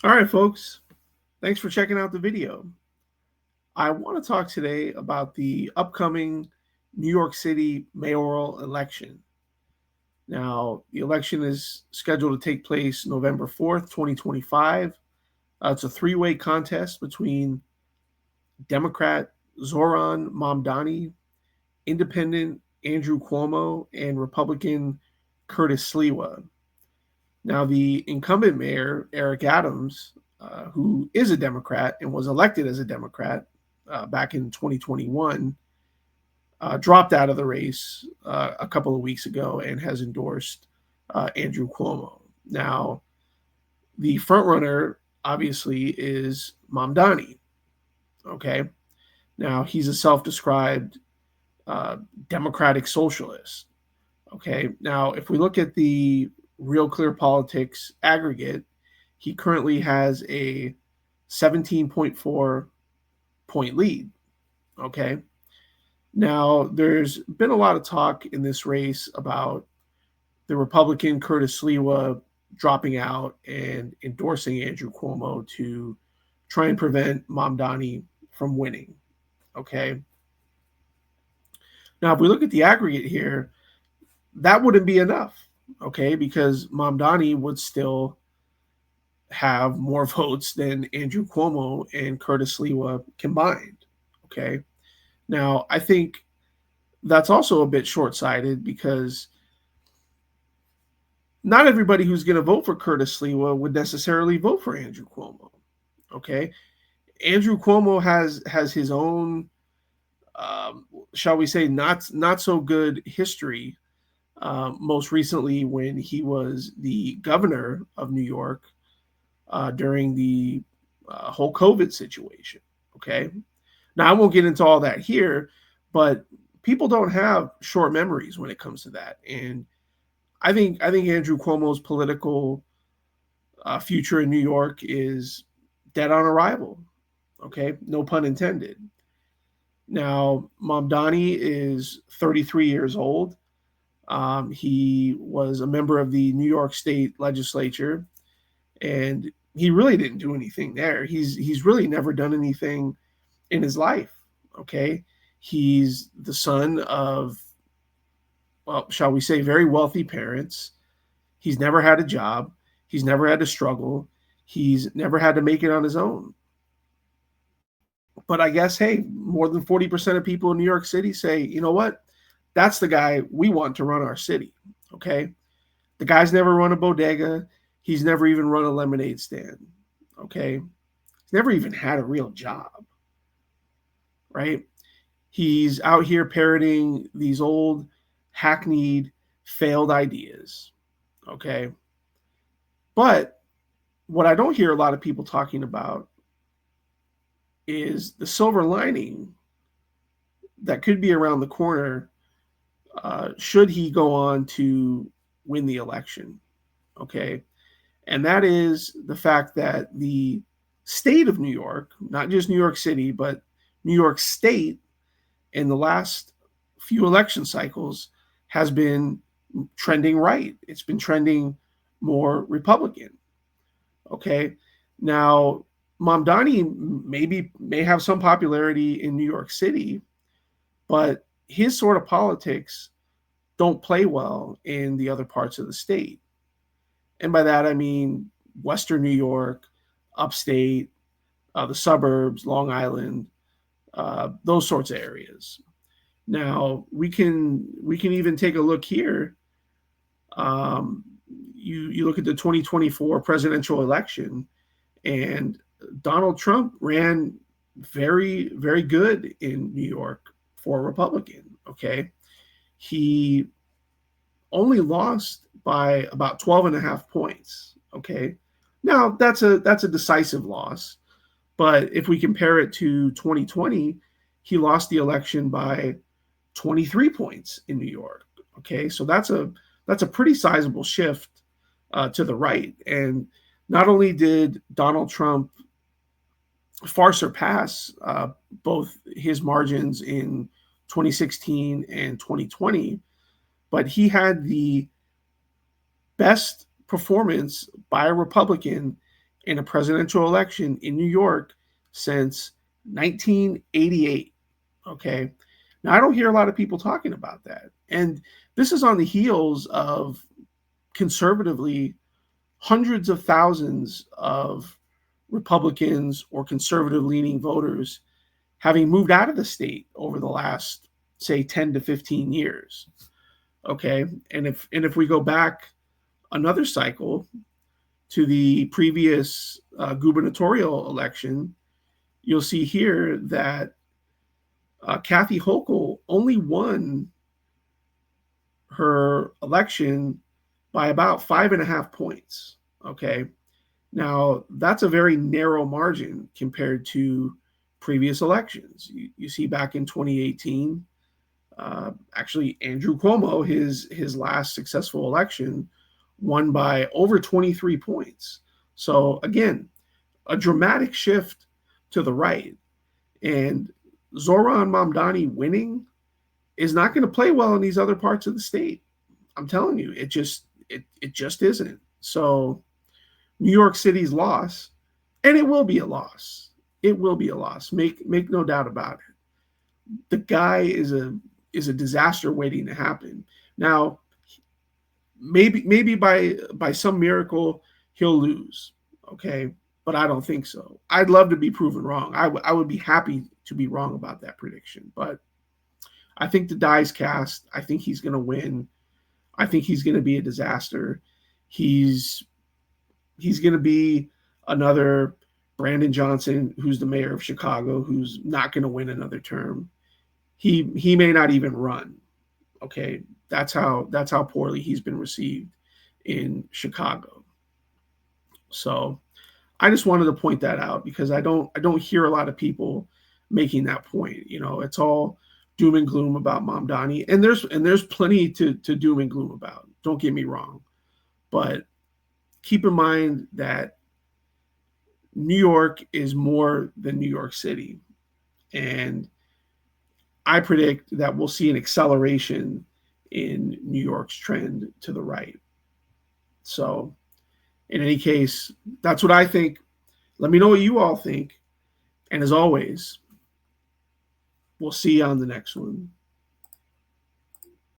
All right, folks. Thanks for checking out the video. I want to talk today about the upcoming New York City mayoral election. Now, the election is scheduled to take place November 4th, 2025. It's a three-way contest between Democrat Zohran Mamdani, Independent Andrew Cuomo, and Republican Curtis Sliwa. Now, the incumbent mayor, Eric Adams, who is a Democrat and was elected as a Democrat back in 2021, dropped out of the race a couple of weeks ago and has endorsed Andrew Cuomo. Now, the frontrunner, obviously, is Mamdani. Okay. Now, he's a self described democratic socialist. Okay. Now, if we look at the Real Clear Politics aggregate, he currently has a 17.4 point lead. Okay. Now, there's been a lot of talk in this race about the Republican Curtis Sliwa dropping out and endorsing Andrew Cuomo to try and prevent Mamdani from winning. Okay. Now, if we look at the aggregate here, that wouldn't be enough. Okay. Because Mamdani would still have more votes than Andrew Cuomo and Curtis Sliwa combined. Okay. Now, I think that's also a bit short sighted because not everybody who's going to vote for Curtis Sliwa would necessarily vote for Andrew Cuomo. Okay. Andrew Cuomo has his own, shall we say, not so good history. Most recently, when he was the governor of New York during the whole COVID situation. Okay. Now, I won't get into all that here, but people don't have short memories when it comes to that. And I think Andrew Cuomo's political future in New York is dead on arrival. Okay, no pun intended. Now, Mamdani is 33 years old. He was a member of the New York State Legislature, and he really didn't do anything there. He's really never done anything in his life. Okay, he's the son of, well, shall we say, very wealthy parents. He's never had a job. He's never had to struggle. He's never had to make it on his own. But I guess, hey, more than 40% of people in New York City say, you know what? That's the guy we want to run our city. Okay. The guy's never run a bodega. He's never even run a lemonade stand. Okay. He's never even had a real job. Right. He's out here parroting these old, hackneyed, failed ideas. Okay. But what I don't hear a lot of people talking about is the silver lining that could be around the corner should he go on to win the election. Okay. And that is the fact that the state of New York, not just New York City, but New York State in the last few election cycles has been trending right. It's been trending more Republican. Okay. Now, Mamdani may have some popularity in New York City, but his sort of politics don't play well in the other parts of the state. And by that I mean Western New York, upstate, the suburbs, Long Island, those sorts of areas. Now we can even take a look here. Um, you look at the 2024 presidential election, and Donald Trump ran very good in New York for a Republican. Okay, he only lost by about 12 and a half points. Okay, now that's a decisive loss, but if we compare it to 2020, he lost the election by 23 points in New York. Okay, so that's a pretty sizable shift to the right. And not only did Donald Trump far surpass both his margins in 2016 and 2020, but he had the best performance by a Republican in a presidential election in New York since 1988. Okay. Now, I don't hear a lot of people talking about that. And this is on the heels of conservatively hundreds of thousands of Republicans or conservative leaning voters having moved out of the state over the last, say, 10 to 15 years. Okay. And if we go back another cycle to the previous gubernatorial election, you'll see here that Kathy Hochul only won her election by about 5.5 points. Okay. Now, that's a very narrow margin compared to previous elections. You see, back in 2018, actually, Andrew Cuomo, his last successful election, won by over 23 points. So, again, a dramatic shift to the right. And Zohran Mamdani winning is not going to play well in these other parts of the state. I'm telling you, it just isn't. So New York City's loss, and it will be a loss. It will be a loss. Make no doubt about it. The guy is a disaster waiting to happen. Now, maybe by some miracle he'll lose. Okay, but I don't think so. I'd love to be proven wrong. I would be happy to be wrong about that prediction, but I think the die's cast. I think he's going to win. I think he's going to be a disaster. He's going to be another Brandon Johnson, who's the mayor of Chicago, who's not going to win another term. He may not even run. Okay, that's how poorly he's been received in Chicago. So I just wanted to point that out because I don't hear a lot of people making that point. You know, it's all doom and gloom about Mamdani, and there's plenty to doom and gloom about. Don't get me wrong, but keep in mind that New York is more than New York City, and I predict that we'll see an acceleration in New York's trend to the right. So, in any case, that's what I think. Let me know what you all think. And as always, we'll see you on the next one.